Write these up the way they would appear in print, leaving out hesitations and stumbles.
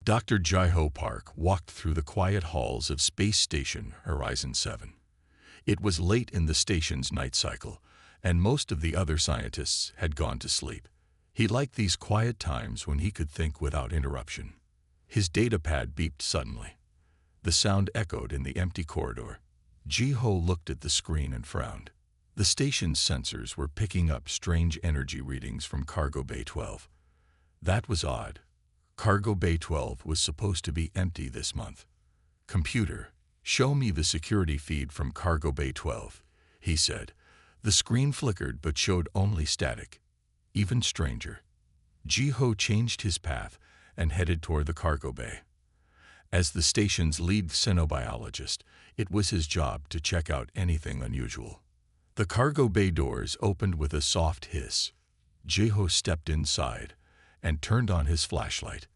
Dr. Jai-Ho Park walked through the quiet halls of Space Station Horizon 7. It was late in the station's night cycle, and most of the other scientists had gone to sleep. He liked these quiet times when he could think without interruption. His data pad beeped suddenly. The sound echoed in the empty corridor. Ji-Ho looked at the screen and frowned. The station's sensors were picking up strange energy readings from Cargo Bay 12. That was odd. Cargo Bay 12 was supposed to be empty this month. "Computer, show me the security feed from Cargo Bay 12, he said. The screen flickered but showed only static. Even stranger. Ji-Ho changed his path and headed toward the cargo bay. As the station's lead xenobiologist, it was his job to check out anything unusual. The cargo bay doors opened with a soft hiss. Ji-Ho stepped inside and turned on his flashlight.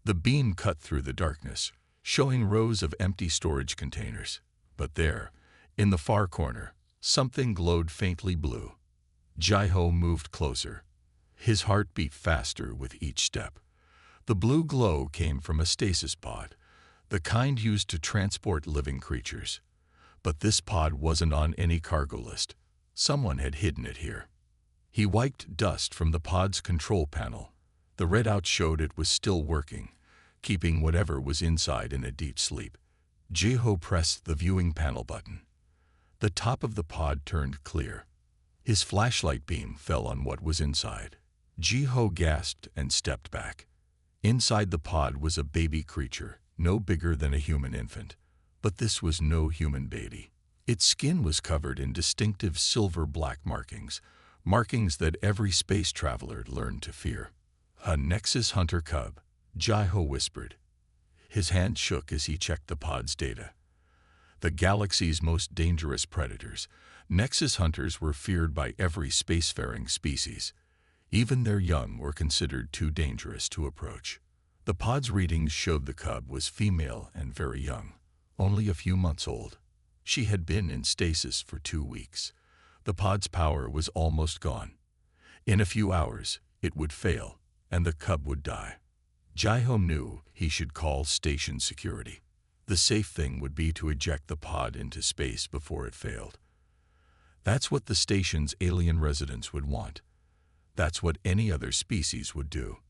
The beam cut through the darkness, showing rows of empty storage containers. But there, in the far corner, something glowed faintly blue. Ji-Ho moved closer. His heart beat faster with each step. The blue glow came from a stasis pod, the kind used to transport living creatures. But this pod wasn't on any cargo list. Someone had hidden it here. He wiped dust from the pod's control panel. The readout showed it was still working, keeping whatever was inside in a deep sleep. Ji-Ho pressed the viewing panel button. The top of the pod turned clear. His flashlight beam fell on what was inside. Ji-Ho gasped and stepped back. Inside the pod was a baby creature, no bigger than a human infant. But this was no human baby. Its skin was covered in distinctive silver-black markings, markings that every space traveler learned to fear. "A Nexus Hunter cub," Ji-Ho whispered. His hand shook as he checked the pod's data. The galaxy's most dangerous predators, Nexus Hunters were feared by every spacefaring species. Even their young were considered too dangerous to approach. The pod's readings showed the cub was female and very young, only a few months old. She had been in stasis for 2 weeks. The pod's power was almost gone. In a few hours, it would fail, and the cub would die. Ji-Ho knew he should call station security. The safe thing would be to eject the pod into space before it failed. That's what the station's alien residents would want. That's what any other species would do.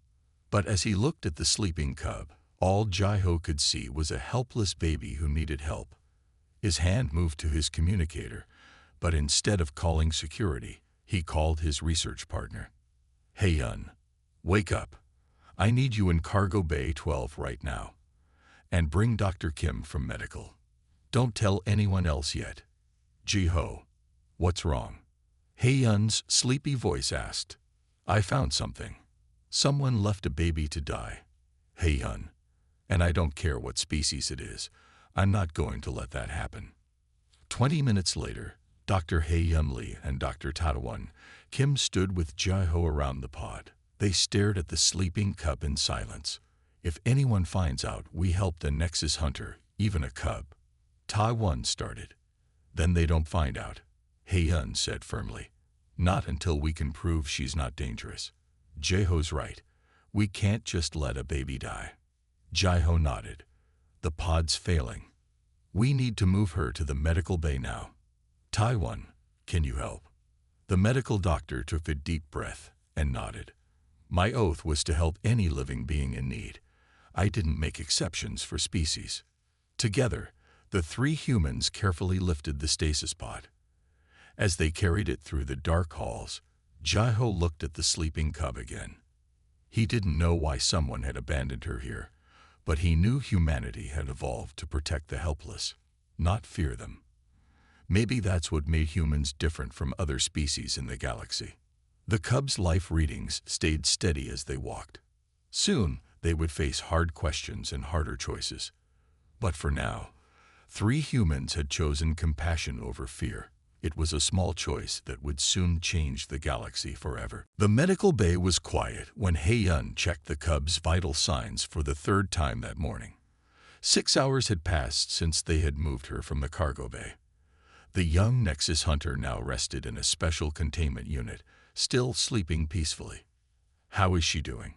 But as he looked at the sleeping cub, all Ji-Ho could see was a helpless baby who needed help. His hand moved to his communicator, but instead of calling security, he called his research partner. "Hey Yun, wake up. I need you in Cargo Bay 12 right now. And bring Dr. Kim from medical. Don't tell anyone else yet." "Ji-Ho, what's wrong?" Hey Yun's sleepy voice asked. "I found something. Someone left a baby to die. Hey Yun. And I don't care what species it is. I'm not going to let that happen." 20 minutes later, Dr. Hey-Yun Lee and Dr. Tadawon Kim stood with Ji-Ho around the pod. They stared at the sleeping cub in silence. "If anyone finds out we helped a Nexus Hunter, even a cub," Ta-Won started. "Then they don't find out," Hey-Yun said firmly. "Not until we can prove she's not dangerous." "Ji-Ho's right. We can't just let a baby die." Ji-Ho nodded. "The pod's failing. We need to move her to the medical bay now. Taiwan, can you help?" The medical doctor took a deep breath and nodded. "My oath was to help any living being in need. I didn't make exceptions for species." Together, the 3 humans carefully lifted the stasis pod. As they carried it through the dark halls, Ji-Ho looked at the sleeping cub again. He didn't know why someone had abandoned her here, but he knew humanity had evolved to protect the helpless, not fear them. Maybe that's what made humans different from other species in the galaxy. The cub's life readings stayed steady as they walked. Soon, they would face hard questions and harder choices. But for now, 3 humans had chosen compassion over fear. It was a small choice that would soon change the galaxy forever. The medical bay was quiet when Hey-Yun checked the cub's vital signs for the 3rd time that morning. 6 hours had passed since they had moved her from the cargo bay. The young Nexus Hunter now rested in a special containment unit, still sleeping peacefully. "How is she doing?"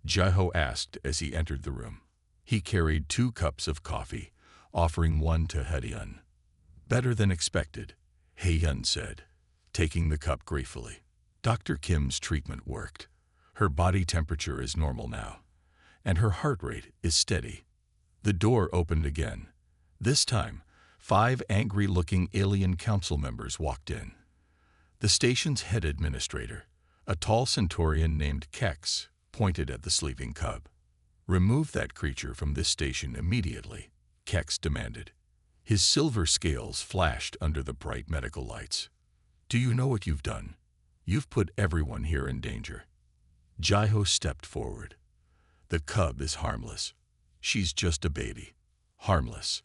Ji-Ho asked as he entered the room. He carried 2 cups of coffee, offering one to Hye-yun. "Better than expected," Hye-yun said, taking the cup gratefully. Dr. Kim's treatment worked. Her body temperature is normal now, and her heart rate is steady. The door opened again. This time, 5 angry-looking alien council members walked in. The station's head administrator, a tall Centaurian named Kex, pointed at the sleeping cub. "Remove that creature from this station immediately," Kex demanded. His silver scales flashed under the bright medical lights. "Do you know what you've done? You've put everyone here in danger." Jaiho stepped forward. "The cub is harmless. She's just a baby. Harmless."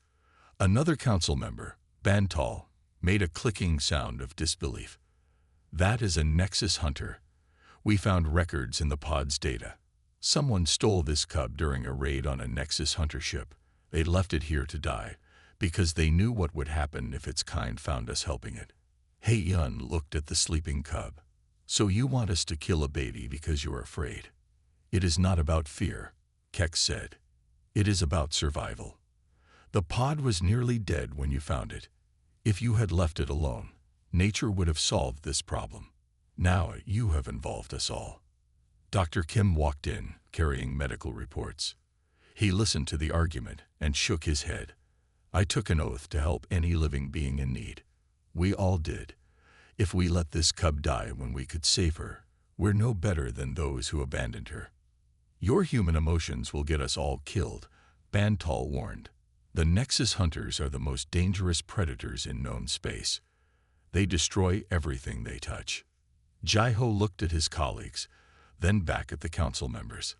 Another council member, Bantal, made a clicking sound of disbelief. "That is a Nexus hunter. We found records in the pod's data. Someone stole this cub during a raid on a Nexus hunter ship. They left it here to die, because they knew what would happen if its kind found us helping it." Hye-yun looked at the sleeping cub. "So you want us to kill a baby because you're afraid?" "It is not about fear," Kex said. "It is about survival. The pod was nearly dead when you found it. If you had left it alone, nature would have solved this problem. Now you have involved us all." Dr. Kim walked in, carrying medical reports. He listened to the argument and shook his head. "I took an oath to help any living being in need. We all did. If we let this cub die when we could save her, we're no better than those who abandoned her." "Your human emotions will get us all killed," Bantal warned. "The Nexus hunters are the most dangerous predators in known space. They destroy everything they touch." Jaiho looked at his colleagues, then back at the council members.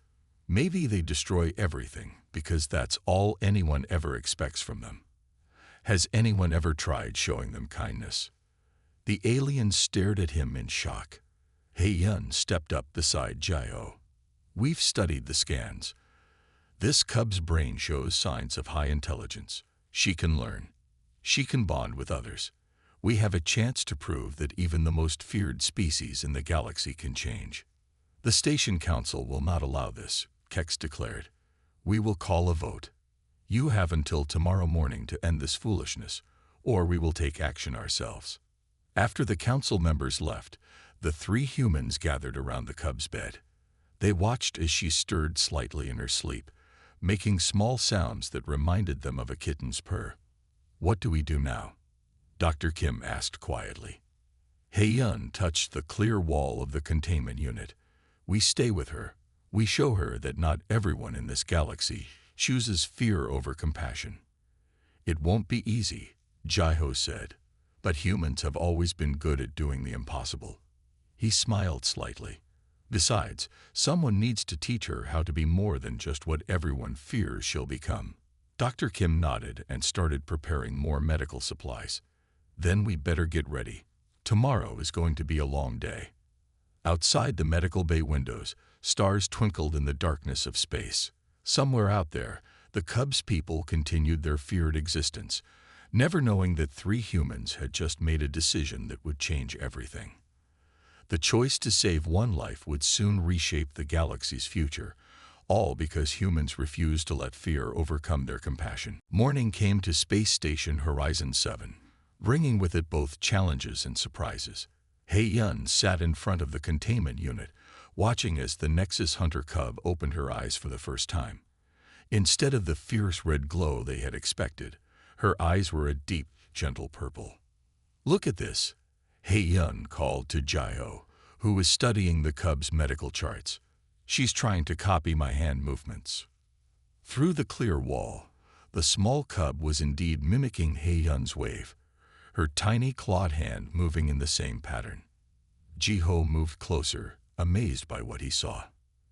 "Maybe they destroy everything because that's all anyone ever expects from them. Has anyone ever tried showing them kindness?" The aliens stared at him in shock. Hye-yun stepped up beside Jaiho. "We've studied the scans. This cub's brain shows signs of high intelligence. She can learn. She can bond with others. We have a chance to prove that even the most feared species in the galaxy can change." "The station council will not allow this," Kex declared. "We will call a vote. You have until tomorrow morning to end this foolishness, or we will take action ourselves." After the council members left, the 3 humans gathered around the cub's bed. They watched as she stirred slightly in her sleep, making small sounds that reminded them of a kitten's purr. "What do we do now?" Dr. Kim asked quietly. Hye-yun touched the clear wall of the containment unit. "We stay with her. We show her that not everyone in this galaxy chooses fear over compassion." "It won't be easy," Jaiho said, "but humans have always been good at doing the impossible." He smiled slightly. "Besides, someone needs to teach her how to be more than just what everyone fears she'll become." Dr. Kim nodded and started preparing more medical supplies. "Then we better get ready. Tomorrow is going to be a long day." Outside the medical bay windows, stars twinkled in the darkness of space. Somewhere out there, the cub's people continued their feared existence, never knowing that 3 humans had just made a decision that would change everything. The choice to save one life would soon reshape the galaxy's future, all because humans refused to let fear overcome their compassion. Morning came to Space Station Horizon 7, bringing with it both challenges and surprises. Hye-yun sat in front of the containment unit, watching as the Nexus hunter cub opened her eyes for the first time. Instead of the fierce red glow they had expected, her eyes were a deep, gentle purple. "Look at this," Hye-yun called to Jaiho, who was studying the cub's medical charts. "She's trying to copy my hand movements." Through the clear wall, the small cub was indeed mimicking Hye-yun's wave, her tiny clawed hand moving in the same pattern. Jaiho moved closer, amazed by what he saw.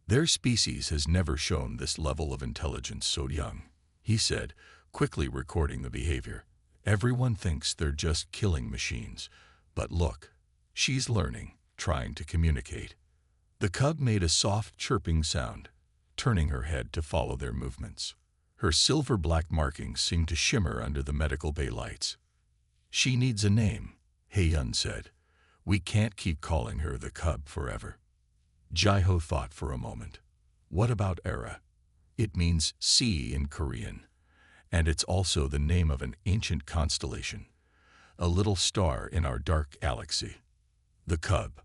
"Their species has never shown this level of intelligence so young," he said, quickly recording the behavior. "Everyone thinks they're just killing machines, but look, she's learning, trying to communicate." The cub made a soft chirping sound, turning her head to follow their movements. Her silver-black markings seemed to shimmer under the medical bay lights. "She needs a name," Hye-yun said. "We can't keep calling her the cub forever." Jaiho thought for a moment. "What about Era? It means sea in Korean, and it's also the name of an ancient constellation, a little star in our dark galaxy. The cub,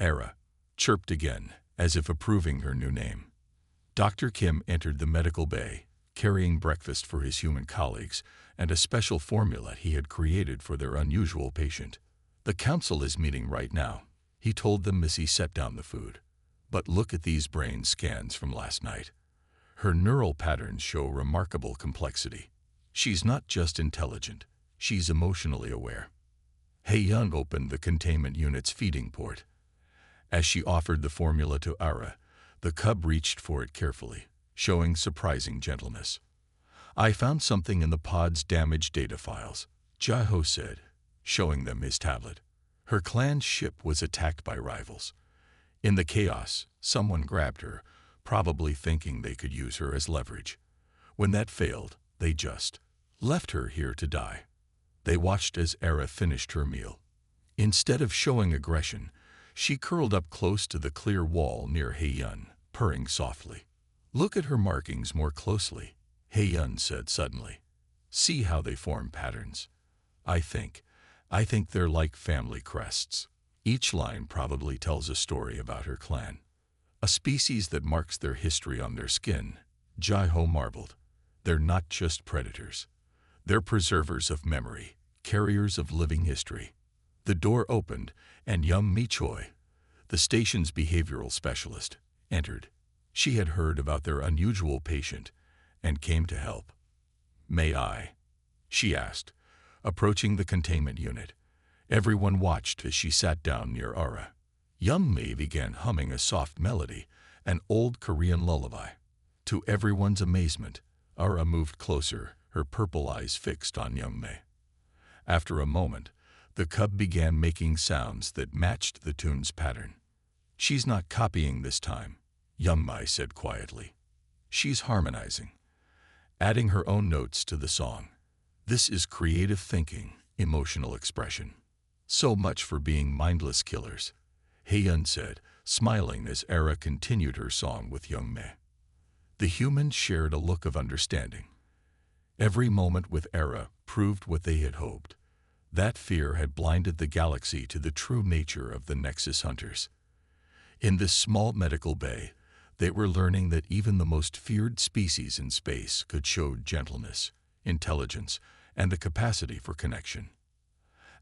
Era, chirped again, as if approving her new name. Dr. Kim entered the medical bay, carrying breakfast for his human colleagues and a special formula he had created for their unusual patient. "The council is meeting right now," he told them as he set down the food. "But look at these brain scans from last night. Her neural patterns show remarkable complexity. She's not just intelligent, she's emotionally aware." Hae-Yun opened the containment unit's feeding port. As she offered the formula to Ara, the cub reached for it carefully, showing surprising gentleness. "I found something in the pod's damaged data files," Jae-ho said, showing them his tablet. Her clan's ship was attacked by rivals. In the chaos, someone grabbed her, probably thinking they could use her as leverage. When that failed, they just left her here to die. They watched as Era finished her meal. Instead of showing aggression, she curled up close to the clear wall near Hae-Yun, purring softly. "Look at her markings more closely," Hae-Yun said suddenly. "See how they form patterns. I think they're like family crests. Each line probably tells a story about her clan. A species that marks their history on their skin," Jae-ho marveled. "They're not just predators. They're preservers of memory, carriers of living history." The door opened, and young Mi-choi, the station's behavioral specialist, entered. She had heard about their unusual patient and came to help. "May I?" she asked, approaching the containment unit. Everyone watched as she sat down near Ara. Young Mi began humming a soft melody, an old Korean lullaby. To everyone's amazement, Ara moved closer, her purple eyes fixed on Young Mi. After a moment, the cub began making sounds that matched the tune's pattern. "She's not copying this time," Young Mi said quietly. "She's harmonizing, adding her own notes to the song. This is creative thinking, emotional expression." "So much for being mindless killers," Hae-Yun said, smiling as Era continued her song with Young Mi. The humans shared a look of understanding. Every moment with Era proved what they had hoped. That fear had blinded the galaxy to the true nature of the Nexus Hunters. In this small medical bay, they were learning that even the most feared species in space could show gentleness, intelligence, and the capacity for connection.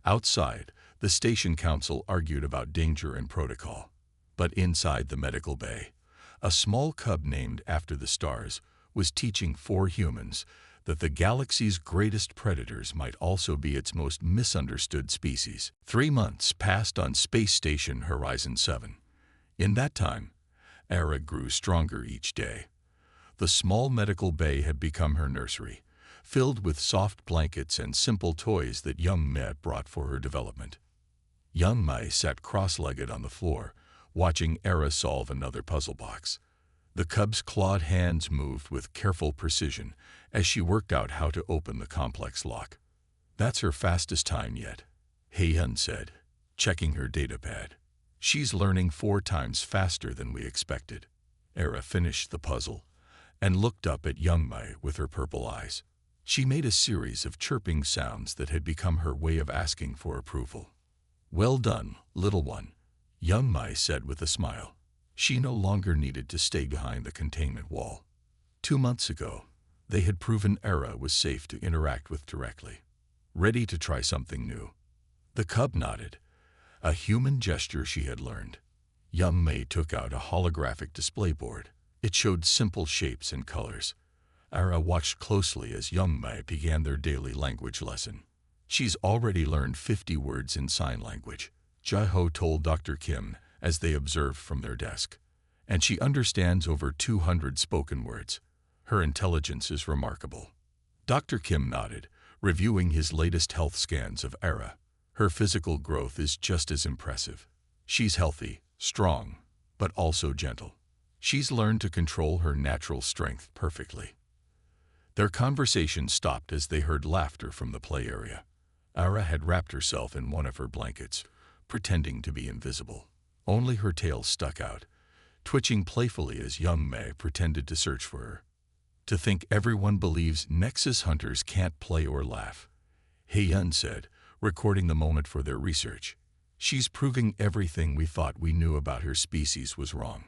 Outside, the station council argued about danger and protocol. But inside the medical bay, a small cub named after the stars was teaching 4 humans that the galaxy's greatest predators might also be its most misunderstood species. 3 months passed on Space Station Horizon 7. In that time, Era grew stronger each day. The small medical bay had become her nursery, filled with soft blankets and simple toys that Young Mi brought for her development. Young Mi sat cross-legged on the floor, watching Era solve another puzzle box. The cub's clawed hands moved with careful precision as she worked out how to open the complex lock. "That's her fastest time yet," Hae-Yun said, checking her datapad. "She's learning 4 times faster than we expected." Era finished the puzzle and looked up at Young Mi with her purple eyes. She made a series of chirping sounds that had become her way of asking for approval. "Well done, little one," Young Mi said with a smile. She no longer needed to stay behind the containment wall. 2 months ago, they had proven Era was safe to interact with directly. Ready to try something new? The cub nodded, a human gesture she had learned. Young Mi took out a holographic display board. It showed simple shapes and colors. Era watched closely as Young Mi began their daily language lesson. "She's already learned 50 words in sign language," Jae-ho told Dr. Kim as they observed from their desk. "And she understands over 200 spoken words. Her intelligence is remarkable." Dr. Kim nodded, reviewing his latest health scans of Era. "Her physical growth is just as impressive. She's healthy, strong, but also gentle. She's learned to control her natural strength perfectly." Their conversation stopped as they heard laughter from the play area. Ara had wrapped herself in one of her blankets, pretending to be invisible. Only her tail stuck out, twitching playfully as Young Mi pretended to search for her. To think everyone believes Nexus hunters can't play or laugh, Heyun said, recording the moment for their research. She's proving everything we thought we knew about her species was wrong.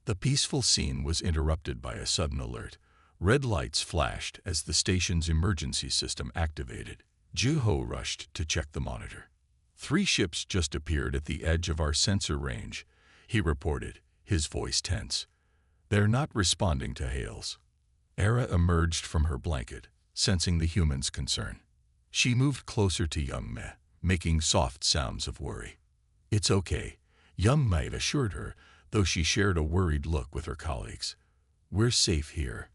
The peaceful scene was interrupted by a sudden alert. Red lights flashed as the station's emergency system activated. Juho rushed to check the monitor. 3 ships just appeared at the edge of our sensor range, he reported, his voice tense. They're not responding to hails. Era emerged from her blanket, sensing the human's concern. She moved closer to Young Me, making soft sounds of worry. It's okay, Young Me assured her, though she shared a worried look with her colleagues. We're safe here.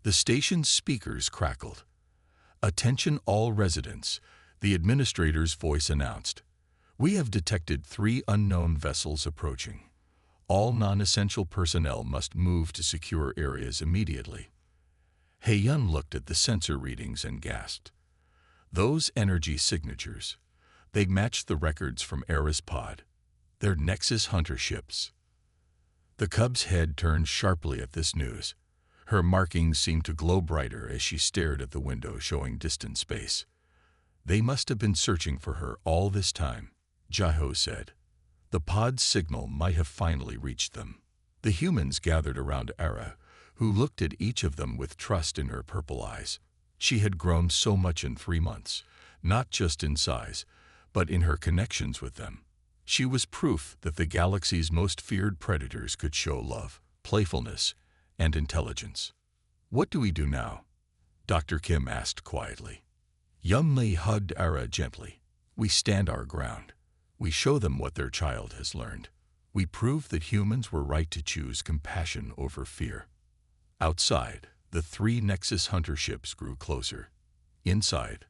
The station's speakers crackled. Attention all residents, the administrator's voice announced. We have detected 3 unknown vessels approaching. All non-essential personnel must move to secure areas immediately. Heyun looked at the sensor readings and gasped. Those energy signatures, they matched the records from Era's pod. They're Nexus hunter ships. The cub's head turned sharply at this news. Her markings seemed to glow brighter as she stared at the window showing distant space. They must have been searching for her all this time, Jaho said. The pod's signal might have finally reached them. The humans gathered around Era, who looked at each of them with trust in her purple eyes. She had grown so much in 3 months, not just in size, but in her connections with them. She was proof that the galaxy's most feared predators could show love, playfulness, and intelligence. What do we do now? Dr. Kim asked quietly. Young Mei hugged Era gently. We stand our ground. We show them what their child has learned. We prove that humans were right to choose compassion over fear. Outside, the 3 Nexus hunter ships grew closer. Inside,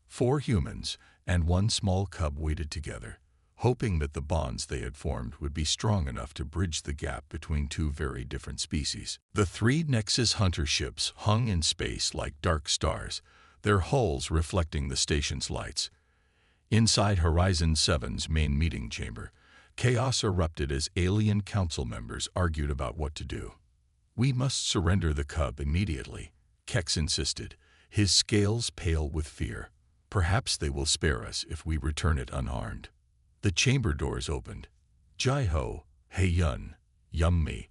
4 humans and 1 small cub waited together, hoping that the bonds they had formed would be strong enough to bridge the gap between 2 very different species. The 3 Nexus hunter ships hung in space like dark stars, their hulls reflecting the station's lights. Inside Horizon 7's main meeting chamber, chaos erupted as alien council members argued about what to do. We must surrender the cub immediately, Kex insisted, his scales pale with fear. Perhaps they will spare us if we return it unharmed. The chamber doors opened. Jai-Ho, Heyun, Young-Mi,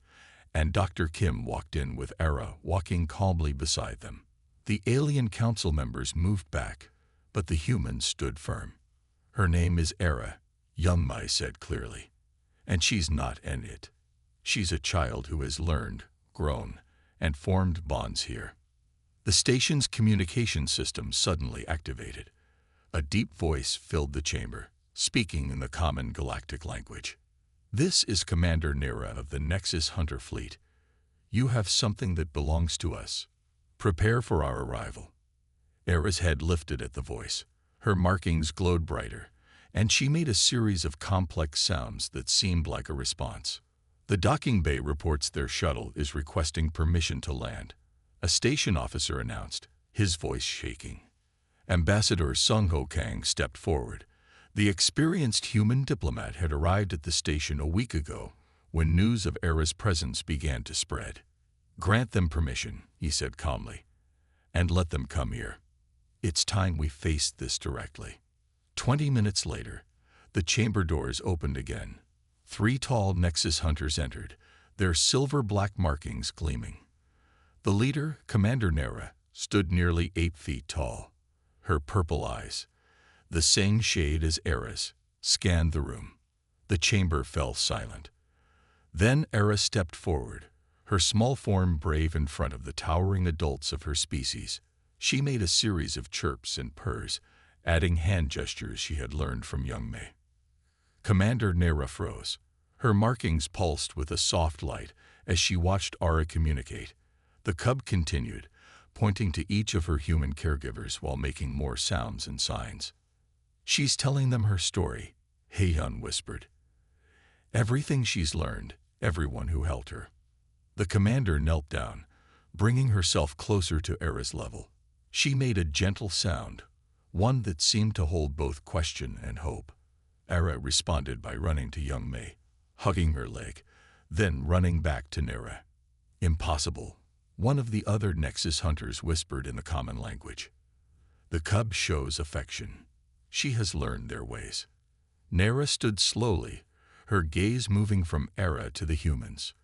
and Dr. Kim walked in with Era walking calmly beside them. The alien council members moved back, but the humans stood firm. Her name is Era, Young-Mi said clearly. And she's not an it. She's a child who has learned, grown, and formed bonds here. The station's communication system suddenly activated. A deep voice filled the chamber, speaking in the common galactic language. This is Commander Nera of the Nexus Hunter Fleet. You have something that belongs to us. Prepare for our arrival. Era's head lifted at the voice. Her markings glowed brighter, and she made a series of complex sounds that seemed like a response. The docking bay reports their shuttle is requesting permission to land, a station officer announced, his voice shaking. Ambassador Sung Ho Kang stepped forward. The experienced human diplomat had arrived at the station a week ago when news of Era's presence began to spread. Grant them permission, he said calmly, and let them come here. It's time we faced this directly. 20 minutes later, the chamber doors opened again. 3 tall Nexus hunters entered, their silver-black markings gleaming. The leader, Commander Nera, stood nearly 8 feet tall. Her purple eyes, the same shade as Era's, scanned the room. The chamber fell silent. Then Era stepped forward, her small form brave in front of the towering adults of her species. She made a series of chirps and purrs, adding hand gestures she had learned from Young Mei. Commander Nera froze. Her markings pulsed with a soft light as she watched Ara communicate. The cub continued, pointing to each of her human caregivers while making more sounds and signs. She's telling them her story, Heyun whispered. Everything she's learned, everyone who helped her. The commander knelt down, bringing herself closer to Era's level. She made a gentle sound, one that seemed to hold both question and hope. Era responded by running to Young Mei, hugging her leg, then running back to Nera. Impossible, One of the other Nexus hunters whispered in the common language. The cub shows affection. She has learned their ways. Nera stood slowly, her gaze moving from Era to the humans.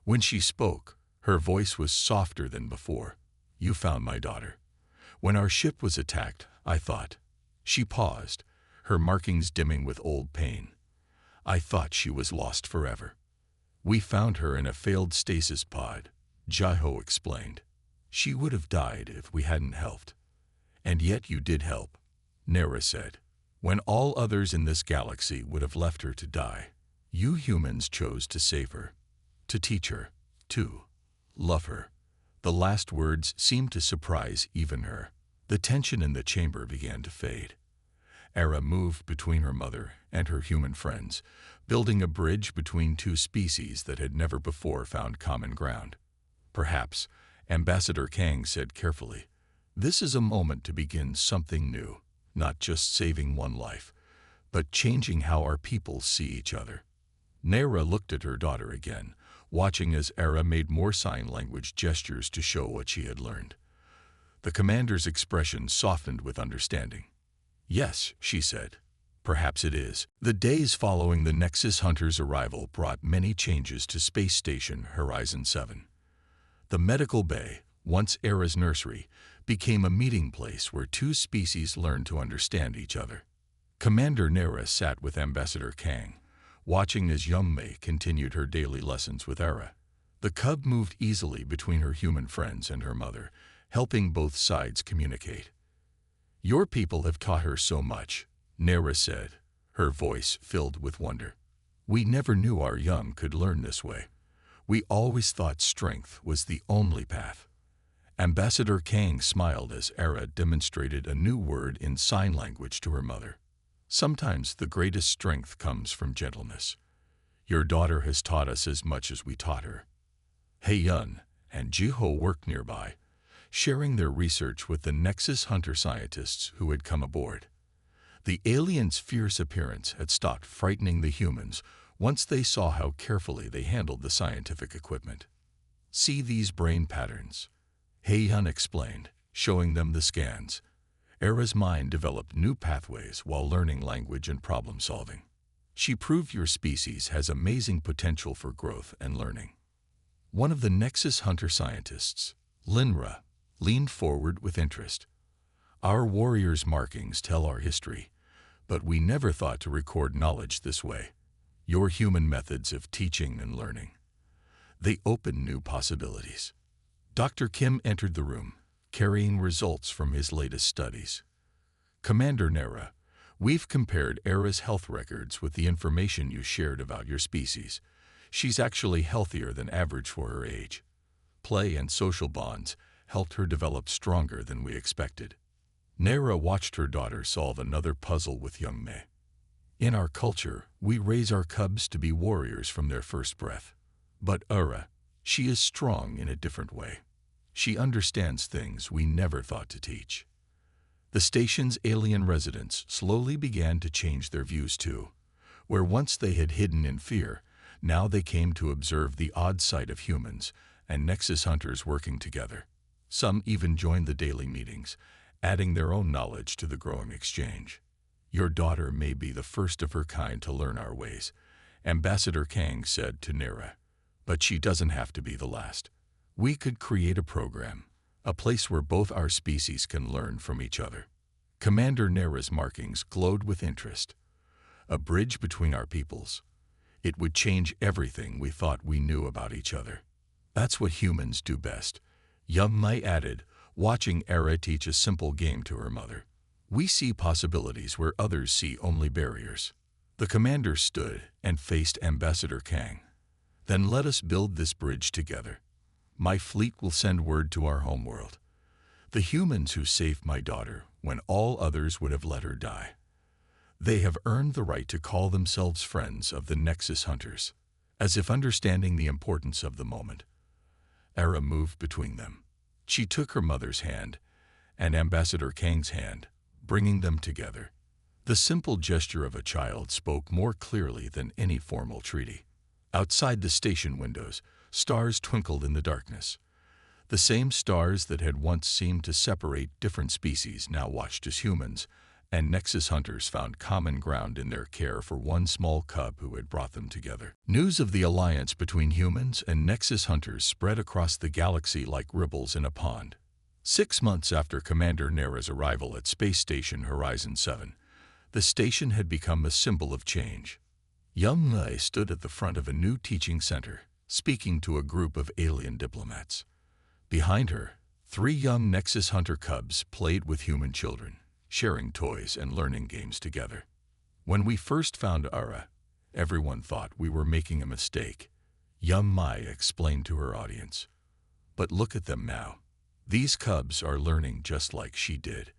When she spoke, her voice was softer than before. You found my daughter. When our ship was attacked, I thought. She paused, her markings dimming with old pain. I thought she was lost forever. We found her in a failed stasis pod, Jiho explained. She would have died if we hadn't helped. And yet you did help, Nera said. When all others in this galaxy would have left her to die, you humans chose to save her, to teach her, to love her. The last words seemed to surprise even her. The tension in the chamber began to fade. Era moved between her mother and her human friends, building a bridge between two species that had never before found common ground. Perhaps, Ambassador Kang said carefully, this is a moment to begin something new, not just saving one life, but changing how our people see each other. Nera looked at her daughter again, watching as Era made more sign language gestures to show what she had learned. The commander's expression softened with understanding. Yes, she said. Perhaps it is. The days following the Nexus Hunter's arrival brought many changes to Space Station Horizon 7. The medical bay, once Era's nursery, became a meeting place where two species learned to understand each other. Commander Nera sat with Ambassador Kang, watching as young Mei continued her daily lessons with Era. The cub moved easily between her human friends and her mother, helping both sides communicate. Your people have taught her so much, Nera said, her voice filled with wonder. We never knew our young could learn this way. We always thought strength was the only path. Ambassador Kang smiled as Era demonstrated a new word in sign language to her mother. Sometimes the greatest strength comes from gentleness. Your daughter has taught us as much as we taught her. Hei-yun and Jiho worked nearby, sharing their research with the Nexus Hunter scientists who had come aboard. The aliens' fierce appearance had stopped frightening the humans once they saw how carefully they handled the scientific equipment. See these brain patterns, Hei-yun explained, showing them the scans. Era's mind developed new pathways while learning language and problem-solving. She proved your species has amazing potential for growth and learning. One of the Nexus Hunter scientists, Linra, leaned forward with interest. Our warriors' markings tell our history, but we never thought to record knowledge this way. Your human methods of teaching and learning. They open new possibilities. Dr. Kim entered the room, carrying results from his latest studies. Commander Nera, we've compared Era's health records with the information you shared about your species. She's actually healthier than average for her age. Play and social bonds helped her develop stronger than we expected. Nera watched her daughter solve another puzzle with young Mei. In our culture, we raise our cubs to be warriors from their first breath. But Era, she is strong in a different way. She understands things we never thought to teach. The station's alien residents slowly began to change their views too. Where once they had hidden in fear, now they came to observe the odd sight of humans and Nexus Hunters working together. Some even joined the daily meetings, adding their own knowledge to the growing exchange. Your daughter may be the first of her kind to learn our ways, Ambassador Kang said to Nera, but she doesn't have to be the last. We could create a program, a place where both our species can learn from each other. Commander Nera's markings glowed with interest. A bridge between our peoples. It would change everything we thought we knew about each other. That's what humans do best, young Mei added, watching Era teach a simple game to her mother. We see possibilities where others see only barriers. The commander stood and faced Ambassador Kang. Then let us build this bridge together. My fleet will send word to our homeworld. The humans who saved my daughter when all others would have let her die. They have earned the right to call themselves friends of the Nexus Hunters, as if understanding the importance of the moment. Era moved between them. She took her mother's hand and Ambassador Kang's hand, bringing them together. The simple gesture of a child spoke more clearly than any formal treaty. Outside the station windows, stars twinkled in the darkness. The same stars that had once seemed to separate different species now watched as humans, and Nexus hunters found common ground in their care for one small cub who had brought them together. News of the alliance between humans and Nexus hunters spread across the galaxy like ripples in a pond. 6 months after Commander Nera's arrival at Space Station Horizon 7, the station had become a symbol of change. Young Lei stood at the front of a new teaching center, speaking to a group of alien diplomats. Behind her, 3 young Nexus hunter cubs played with human children, sharing toys and learning games together. When we first found Ara, everyone thought we were making a mistake, young Mai explained to her audience. But look at them now. These cubs are learning just like she did.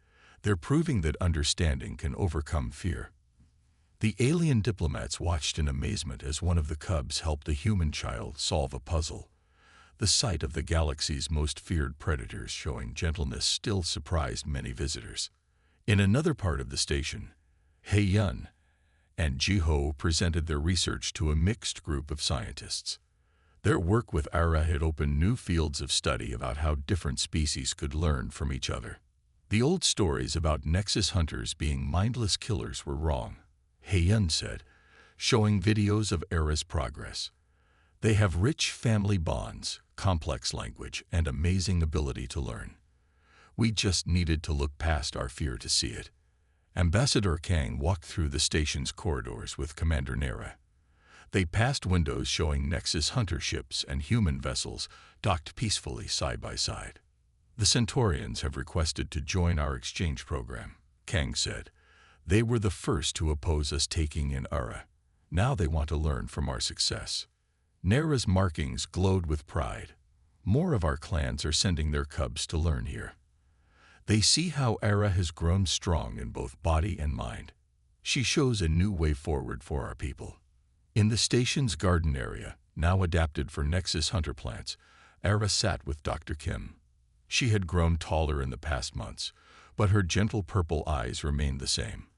They're proving that understanding can overcome fear. The alien diplomats watched in amazement as one of the cubs helped a human child solve a puzzle. The sight of the galaxy's most feared predators showing gentleness still surprised many visitors. In another part of the station, He Yun and Jiho presented their research to a mixed group of scientists. Their work with Ara had opened new fields of study about how different species could learn from each other. The old stories about Nexus hunters being mindless killers were wrong, He Yun said, showing videos of Ara's progress. They have rich family bonds, complex language, and amazing ability to learn. We just needed to look past our fear to see it. Ambassador Kang walked through the station's corridors with Commander Nera. They passed windows showing Nexus hunter ships and human vessels docked peacefully side by side. The Centaurians have requested to join our exchange program, Kang said. They were the first to oppose us taking in Ara. Now they want to learn from our success. Nera's markings glowed with pride. More of our clans are sending their cubs to learn here. They see how Ara has grown strong in both body and mind. She shows a new way forward for our people. In the station's garden area, now adapted for Nexus hunter plants, Ara sat with Dr. Kim. She had grown taller in the past months, but her gentle purple eyes remained the same.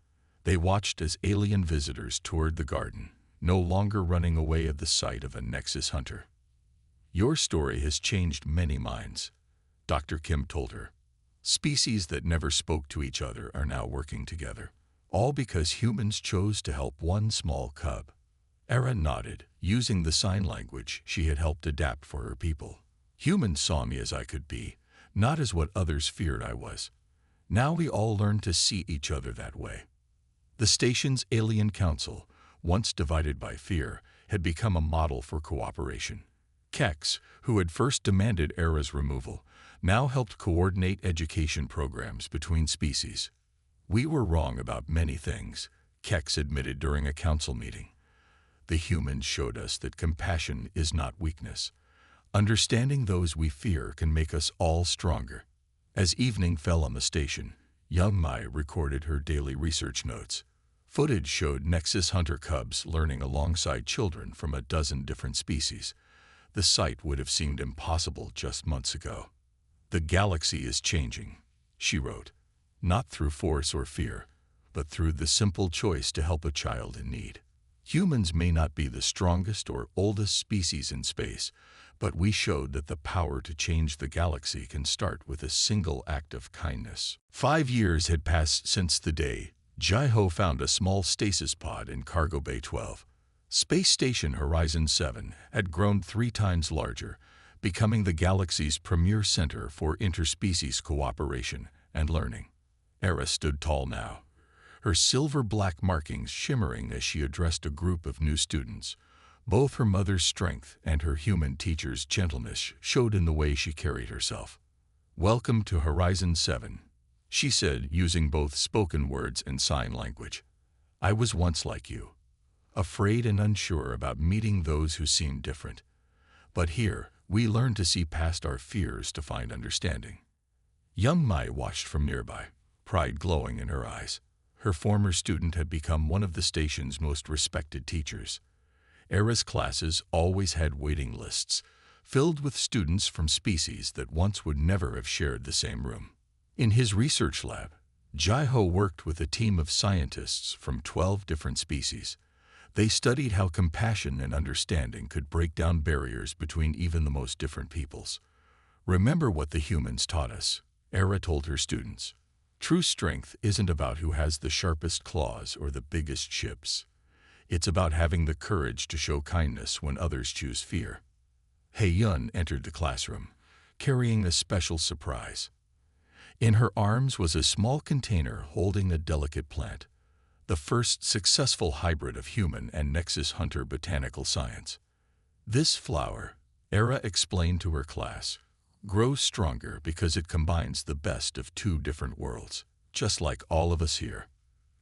They watched as alien visitors toured the garden, no longer running away at the sight of a Nexus hunter. Your story has changed many minds, Dr. Kim told her. Species that never spoke to each other are now working together, all because humans chose to help one small cub. Ara nodded, using the sign language she had helped adapt for her people. Humans saw me as I could be, not as what others feared I was. Now we all learned to see each other that way. The station's alien council, once divided by fear, had become a model for cooperation. Kex, who had first demanded Ara's removal, now helped coordinate education programs between species. We were wrong about many things, Kex admitted during a council meeting. The humans showed us that compassion is not weakness. Understanding those we fear can make us all stronger. As evening fell on the station, young Mai recorded her daily research notes. Footage showed Nexus hunter cubs learning alongside children from a dozen different species. The sight would have seemed impossible just months ago. The galaxy is changing, she wrote, not through force or fear, but through the simple choice to help a child in need. Humans may not be the strongest or oldest species in space, but we showed that the power to change the galaxy can start with a single act of kindness. 5 years had passed since the day Jiho found a small stasis pod in Cargo Bay 12. Space Station Horizon 7 had grown 3 times larger, becoming the galaxy's premier center for interspecies cooperation and learning. Ara stood tall now, her silver-black markings shimmering as she addressed a group of new students. Both her mother's strength and her human teacher's gentleness showed in the way she carried herself. "Welcome to Horizon 7, she said, using both spoken words and sign language. "I was once like you, afraid and unsure about meeting those who seemed different. But here, we learn to see past our fears to find understanding." Young Mai watched from nearby, pride glowing in her eyes. Her former student had become one of the station's most respected teachers. Ara's classes always had waiting lists, filled with students from species that once would never have shared the same room. In his research lab, Jiho worked with a team of scientists from 12 different species. They studied how compassion and understanding could break down barriers between even the most different peoples. Remember what the humans taught us, Era told her students. True strength isn't about who has the sharpest claws or the biggest ships. It's about having the courage to show kindness when others choose fear. Hei Yun entered the classroom, carrying a special surprise. In her arms was a small container holding a delicate plant, the first successful hybrid of human and Nexus hunter botanical science. This flower, Era explained to her class, grows stronger because it combines the best of two different worlds, just like all of us here.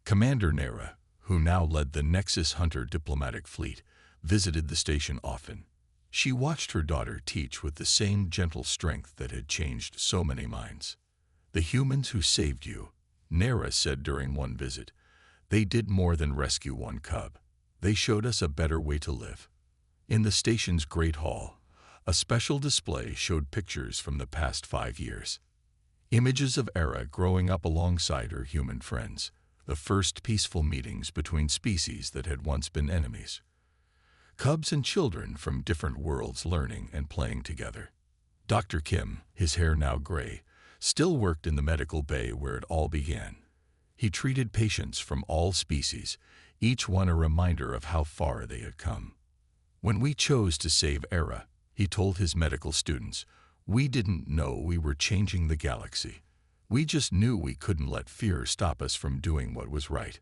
Commander Nera, who now led the Nexus Hunter diplomatic fleet, visited the station often. She watched her daughter teach with the same gentle strength that had changed so many minds. The humans who saved you, Nera said during one visit, they did more than rescue one cub. They showed us a better way to live. In the station's Great Hall, a special display showed pictures from the past 5 years. Images of Era growing up alongside her human friends, the first peaceful meetings between species that had once been enemies. Cubs and children from different worlds learning and playing together. Dr. Kim, his hair now gray, still worked in the medical bay where it all began. He treated patients from all species, each one a reminder of how far they had come. When we chose to save Era, he told his medical students, we didn't know we were changing the galaxy. We just knew we couldn't let fear stop us from doing what was right.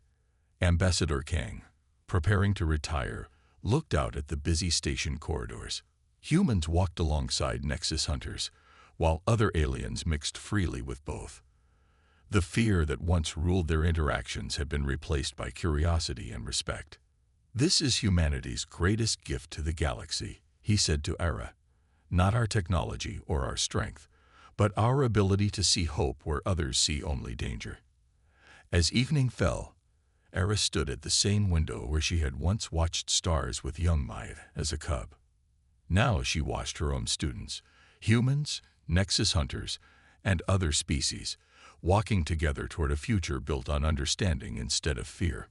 Ambassador Kang, preparing to retire, looked out at the busy station corridors. Humans walked alongside Nexus hunters, while other aliens mixed freely with both. The fear that once ruled their interactions had been replaced by curiosity and respect. This is humanity's greatest gift to the galaxy, he said to Era. Not our technology or our strength, but our ability to see hope where others see only danger. As evening fell, Era stood at the same window where she had once watched stars with young Maya as a cub. Now she watched her own students, humans, Nexus hunters, and other species, walking together toward a future built on understanding instead of fear.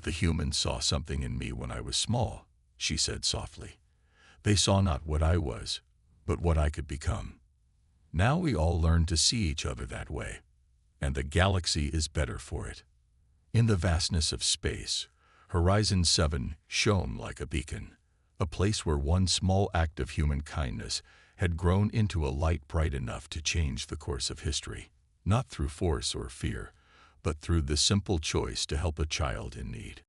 The humans saw something in me when I was small, she said softly. They saw not what I was, but what I could become. Now we all learn to see each other that way, and the galaxy is better for it. In the vastness of space, Horizon 7 shone like a beacon, a place where one small act of human kindness had grown into a light bright enough to change the course of history, not through force or fear, but through the simple choice to help a child in need.